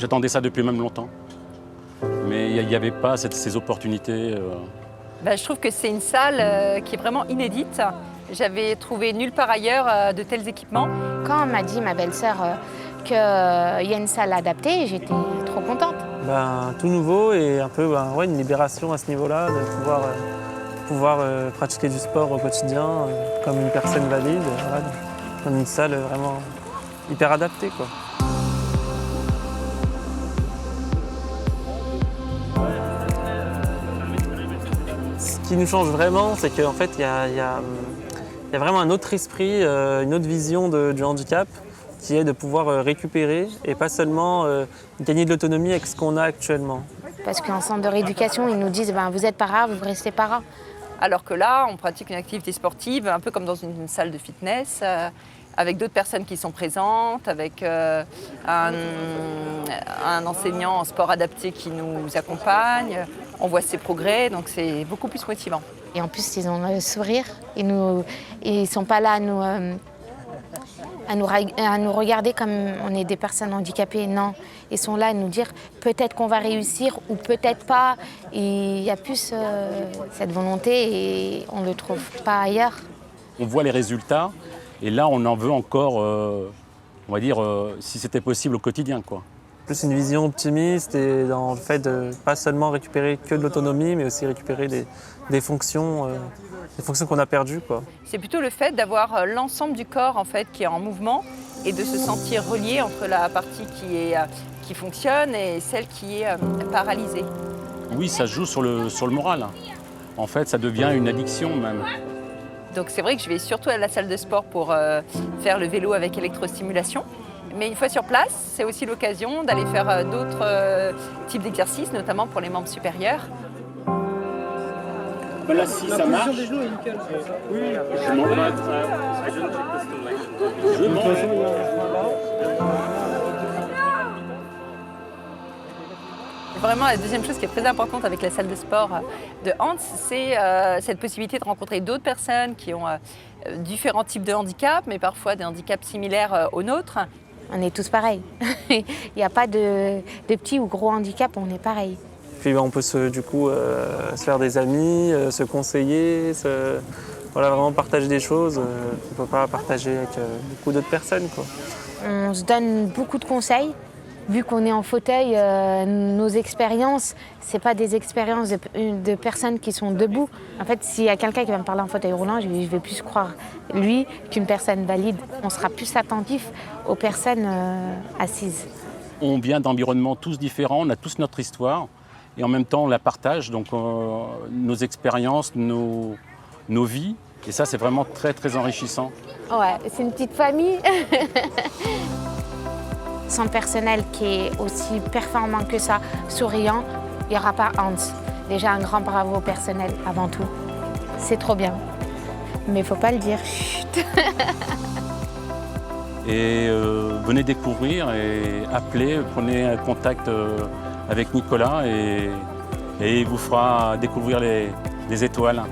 J'attendais ça depuis même longtemps. Mais il n'y avait pas ces opportunités. Je trouve que c'est une salle qui est vraiment inédite. J'avais trouvé nulle part ailleurs de tels équipements. Quand on m'a dit, ma belle-sœur, qu'il y a une salle adaptée, j'étais trop contente. Tout nouveau et un peu une libération à ce niveau-là, de pouvoir pratiquer du sport au quotidien comme une personne valide, dans une salle vraiment hyper adaptée, quoi. Ce qui nous change vraiment, c'est qu'en fait, il y a vraiment un autre esprit, une autre vision du handicap, qui est de pouvoir récupérer et pas seulement gagner de l'autonomie avec ce qu'on a actuellement. Parce qu'en centre de rééducation, ils nous disent vous êtes para, vous restez para. Alors que là, on pratique une activité sportive, un peu comme dans une salle de fitness, avec d'autres personnes qui sont présentes, avec un enseignant en sport adapté qui nous accompagne. On voit ses progrès, donc c'est beaucoup plus motivant. Et en plus, ils ont le sourire. Ils ne sont pas là à nous regarder comme on est des personnes handicapées. Non, ils sont là à nous dire peut-être qu'on va réussir ou peut-être pas. Et il y a plus cette volonté et on ne le trouve pas ailleurs. On voit les résultats et là, on en veut encore, on va dire, si c'était possible au quotidien, quoi. Plus une vision optimiste et dans le fait de pas seulement récupérer que de l'autonomie, mais aussi récupérer des fonctions qu'on a perdues, quoi. C'est plutôt le fait d'avoir l'ensemble du corps en fait, qui est en mouvement et de se sentir relié entre la partie qui fonctionne et celle qui est paralysée. Oui, ça joue sur le moral. En fait, ça devient une addiction même. Donc c'est vrai que je vais surtout à la salle de sport pour faire le vélo avec électrostimulation. Mais une fois sur place, c'est aussi l'occasion d'aller faire d'autres types d'exercices, notamment pour les membres supérieurs. Là, si ça marche, je m'en vais. Je m'en vais. Vraiment, la deuxième chose qui est très importante avec la salle de sport de Hans, c'est cette possibilité de rencontrer d'autres personnes qui ont différents types de handicaps, mais parfois des handicaps similaires aux nôtres. On est tous pareils. Il n'y a pas de petits ou gros handicap, on est pareils. Puis on peut se faire des amis, se conseiller, vraiment partager des choses qu'on ne peut pas partager avec beaucoup d'autres personnes, quoi. On se donne beaucoup de conseils. Vu qu'on est en fauteuil, nos expériences, ce n'est pas des expériences de personnes qui sont debout. En fait, s'il y a quelqu'un qui va me parler en fauteuil roulant, je vais plus croire lui qu'une personne valide. On sera plus attentif aux personnes assises. On vient d'environnements tous différents, on a tous notre histoire et en même temps on la partage, donc nos expériences, nos vies. Et ça, c'est vraiment très, très enrichissant. Ouais, c'est une petite famille. Sans personnel qui est aussi performant que ça, souriant, il n'y aura pas Hans. Déjà un grand bravo au personnel avant tout. C'est trop bien. Mais il ne faut pas le dire. Chut. Et venez découvrir et appelez, prenez contact avec Nicolas et il vous fera découvrir les étoiles.